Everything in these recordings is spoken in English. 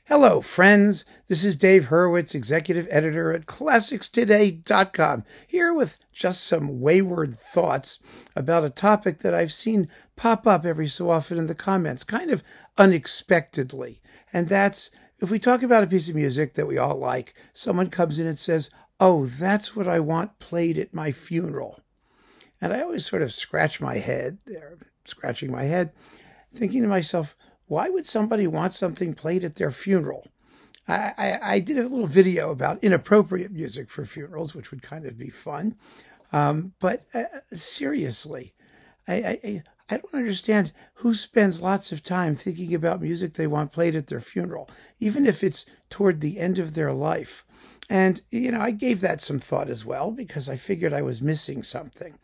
Hello, friends. This is Dave Hurwitz, executive editor at ClassicsToday.com, here with just some wayward thoughts about a topic that I've seen pop up every so often in the comments, kind of unexpectedly. And that's, if we talk about a piece of music that we all like, someone comes in and says, "Oh, that's what I want played at my funeral." And I always sort of scratch my head there, scratching my head, thinking to myself, why would somebody want something played at their funeral? I did a little video about inappropriate music for funerals, which would kind of be fun. But seriously, I don't understand who spends lots of time thinking about music they want played at their funeral, even if it's toward the end of their life. And, I gave that some thought as well, because I figured I was missing something.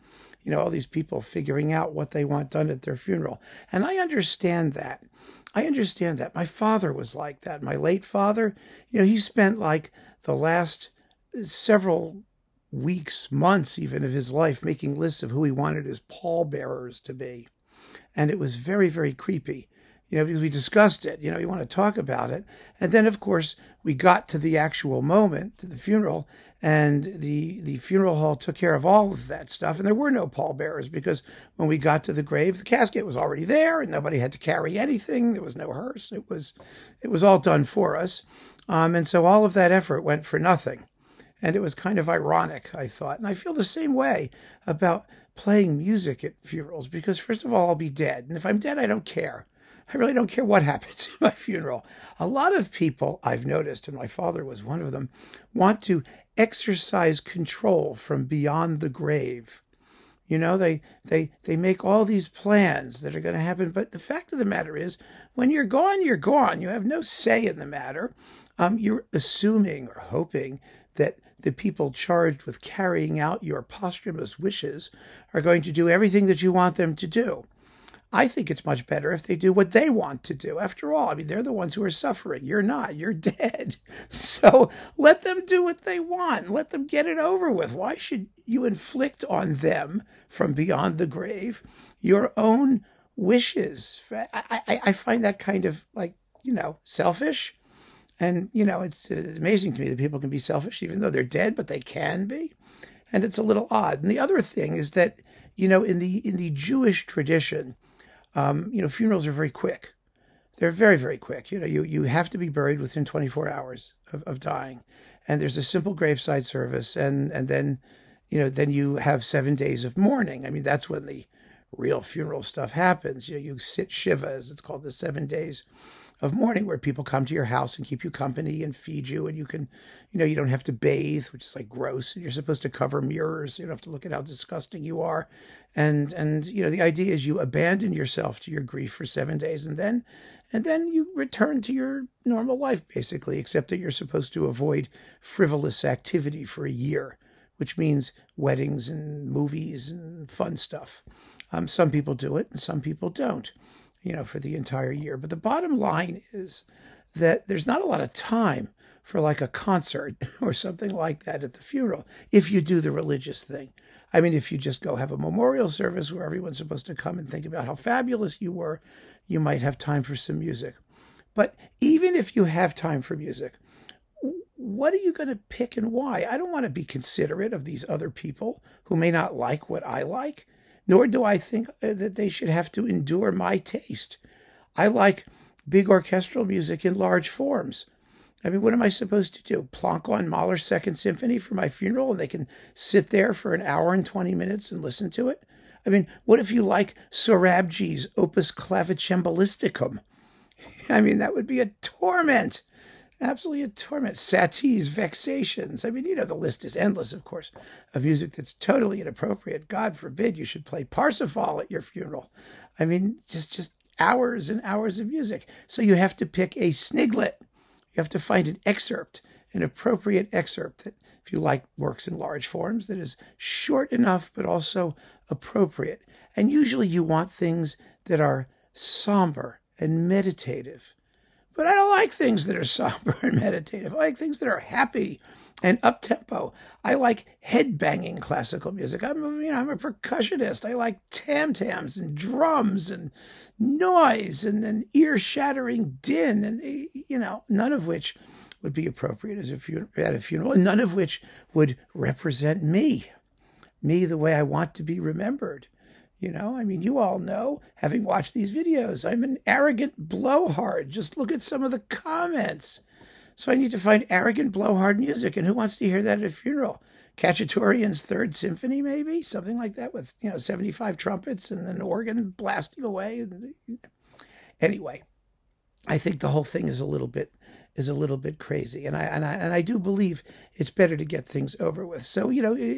All these people figuring out what they want done at their funeral. And I understand that. My father was like that. My late father, he spent like the last several weeks, months even of his life making lists of who he wanted his pallbearers to be. And it was very, very creepy. Because we discussed it, you want to talk about it. And then, of course, we got to the actual moment, to the funeral, and the funeral hall took care of all of that stuff. And there were no pallbearers because when we got to the grave, the casket was already there and nobody had to carry anything. There was no hearse. It was all done for us. And so all of that effort went for nothing. And it was kind of ironic, I thought. And I feel the same way about playing music at funerals because, first of all, I'll be dead. And if I'm dead, I don't care. I really don't care what happens at my funeral. A lot of people, I've noticed, and my father was one of them, want to exercise control from beyond the grave. They make all these plans that are going to happen. But the fact of the matter is, when you're gone, you're gone. You have no say in the matter. You're assuming or hoping that the people charged with carrying out your posthumous wishes are going to do everything that you want them to do. I think it's much better if they do what they want to do. After all, they're the ones who are suffering. You're not. You're dead. So let them do what they want. Let them get it over with. Why should you inflict on them from beyond the grave your own wishes? I find that kind of selfish. And, it's amazing to me that people can be selfish even though they're dead, but they can be. And it's a little odd. And the other thing is that, in the Jewish tradition, funerals are very quick. They're very, very quick. You have to be buried within 24 hours of dying. And there's a simple graveside service. And then you have 7 days of mourning. That's when the real funeral stuff happens. You sit Shiva, as it's called, the 7 days of mourning, where people come to your house and keep you company and feed you. And you can, you don't have to bathe, which is like gross. And you're supposed to cover mirrors. You don't have to look at how disgusting you are. And the idea is you abandon yourself to your grief for 7 days. And then you return to your normal life, basically, except that you're supposed to avoid frivolous activity for a year, which means weddings and movies and fun stuff. Some people do it and some people don't, for the entire year. But the bottom line is that there's not a lot of time for like a concert or something like that at the funeral if you do the religious thing. If you just go have a memorial service where everyone's supposed to come and think about how fabulous you were, you might have time for some music. But even if you have time for music, what are you going to pick and why? I don't want to be considerate of these other people who may not like what I like, nor do I think that they should have to endure my taste. I like big orchestral music in large forms. What am I supposed to do? Plonk on Mahler's Second Symphony for my funeral and they can sit there for an hour and 20 minutes and listen to it? What if you like Sorabji's Opus Clavicembolisticum? That would be a torment. Absolutely a torment. Satie's Vexations. The list is endless, of course, of music that's totally inappropriate. God forbid you should play Parsifal at your funeral. Just hours and hours of music. So you have to pick a sniglet. You have to find an excerpt, an appropriate excerpt that, if you like, works in large forms, that is short enough but also appropriate. And usually you want things that are somber and meditative. But I don't like things that are somber and meditative. I like things that are happy and up-tempo. I like head-banging classical music. I'm a percussionist. I like tam-tams and drums and noise and ear-shattering din, and, none of which would be appropriate at a funeral, and none of which would represent me the way I want to be remembered. You all know, having watched these videos, I'm an arrogant blowhard. Just look at some of the comments. So I need to find arrogant blowhard music. And who wants to hear that at a funeral? Khachaturian's Third Symphony, maybe? Something like that with, 75 trumpets and an organ blasting away. Anyway, I think the whole thing is a little bit crazy, and I do believe it's better to get things over with. So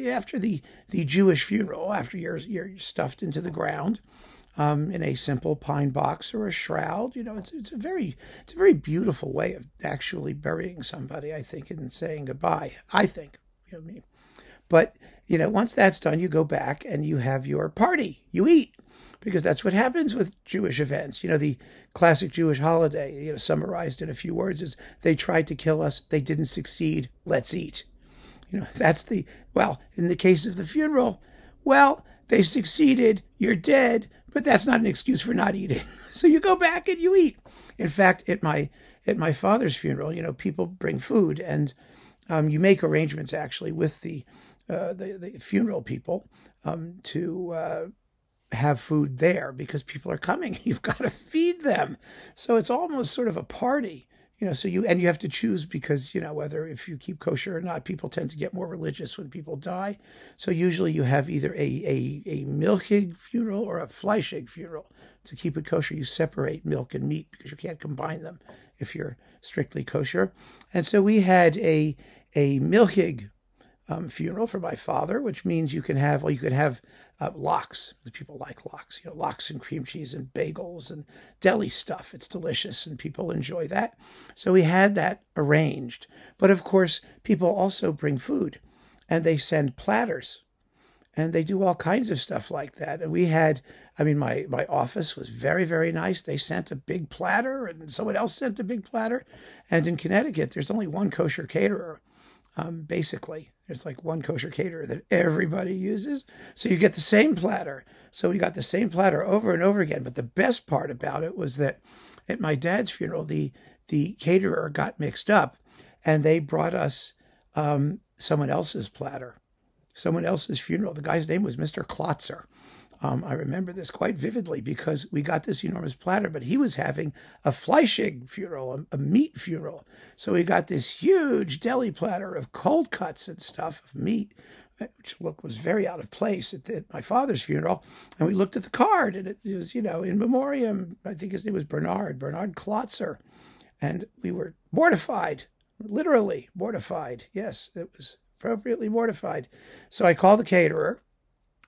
after the Jewish funeral, after you're stuffed into the ground in a simple pine box or a shroud, it's a very beautiful way of actually burying somebody, I think, and saying goodbye. I think, But once that's done, you go back and you have your party. You eat. Because that's what happens with Jewish events. The classic Jewish holiday, summarized in a few words, is they tried to kill us. They didn't succeed. Let's eat. In the case of the funeral, they succeeded. You're dead. But that's not an excuse for not eating. So you go back and you eat. In fact, at my father's funeral, people bring food, and you make arrangements actually with the funeral people to have food there because people are coming. You've got to feed them. So it's almost sort of a party, so you have to choose because, whether if you keep kosher or not, people tend to get more religious when people die. So usually you have either a milchig funeral or a fleischig funeral. To keep it kosher, you separate milk and meat because you can't combine them if you're strictly kosher. And so we had a milchig funeral for my father, which means you can have lox. People like lox, lox and cream cheese and bagels and deli stuff. It's delicious and people enjoy that. So we had that arranged. But of course, people also bring food and they send platters and they do all kinds of stuff like that. And we had, my office was very, very nice. They sent a big platter and someone else sent a big platter. And in Connecticut, there's only one kosher caterer. Basically, there's like one kosher caterer that everybody uses. So you get the same platter. So we got the same platter over and over again. But the best part about it was that at my dad's funeral, the caterer got mixed up and they brought us someone else's platter, someone else's funeral. The guy's name was Mr. Klotzer. I remember this quite vividly because we got this enormous platter, but he was having a fleischig funeral, a meat funeral. So we got this huge deli platter of cold cuts and stuff of meat, which was very out of place at my father's funeral. And we looked at the card and it was, in memoriam, I think his name was Bernard Klotzer. And we were mortified, literally mortified. Yes, it was appropriately mortified. So I called the caterer.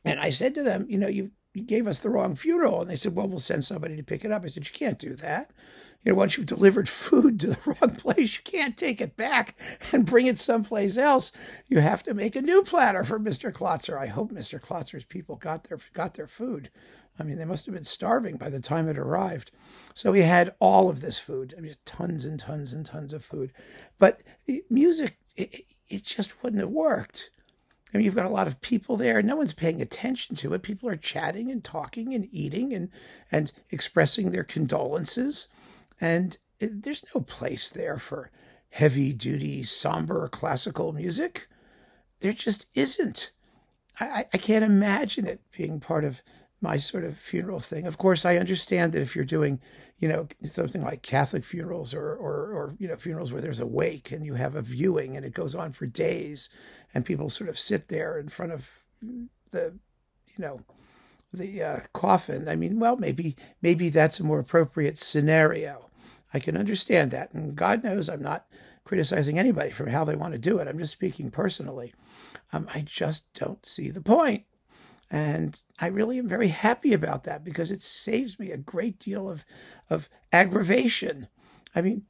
And I said to them, you gave us the wrong funeral. And they said, well, we'll send somebody to pick it up. I said, you can't do that. Once you've delivered food to the wrong place, you can't take it back and bring it someplace else. You have to make a new platter for Mr. Klotzer. I hope Mr. Klotzer's people got their food. They must have been starving by the time it arrived. So we had all of this food. Tons and tons and tons of food. But music, it just wouldn't have worked. You've got a lot of people there. No one's paying attention to it. People are chatting and talking and eating and expressing their condolences. And there's no place there for heavy-duty, somber classical music. There just isn't. I can't imagine it being part of my sort of funeral thing. Of course, I understand that if you're doing, something like Catholic funerals or funerals where there's a wake and you have a viewing and it goes on for days and people sort of sit there in front of the coffin. Maybe that's a more appropriate scenario. I can understand that. And God knows I'm not criticizing anybody for how they want to do it. I'm just speaking personally. I just don't see the point. And I really am very happy about that because it saves me a great deal of aggravation. I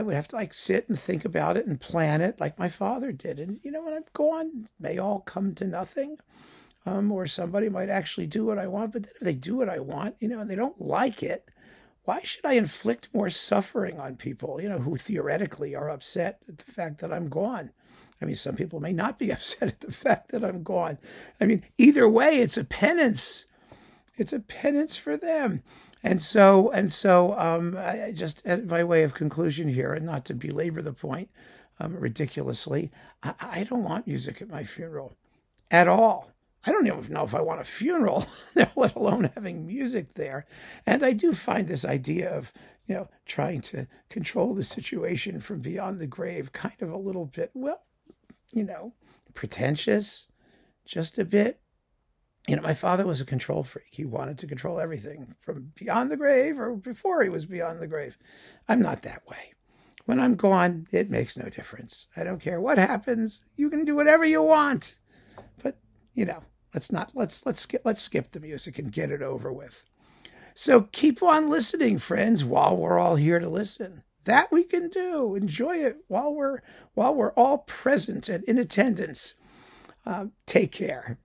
would have to sit and think about it and plan it like my father did. And, when I'm gone, may all come to nothing. Or somebody might actually do what I want. But then if they do what I want, and they don't like it, why should I inflict more suffering on people, who theoretically are upset at the fact that I'm gone? I mean, some people may not be upset at the fact that I'm gone. I mean, either way, it's a penance. It's a penance for them. And so, I just, by way of conclusion here, and not to belabor the point ridiculously, I don't want music at my funeral at all. I don't even know if I want a funeral, let alone having music there. And I do find this idea of, trying to control the situation from beyond the grave kind of a little bit, pretentious, just a bit. My father was a control freak. He wanted to control everything from beyond the grave or before he was beyond the grave. I'm not that way. When I'm gone, it makes no difference. I don't care what happens. You can do whatever you want. But, let's skip the music and get it over with. So keep on listening, friends, while we're all here to listen. That we can do. Enjoy it while we're all present and in attendance. Take care.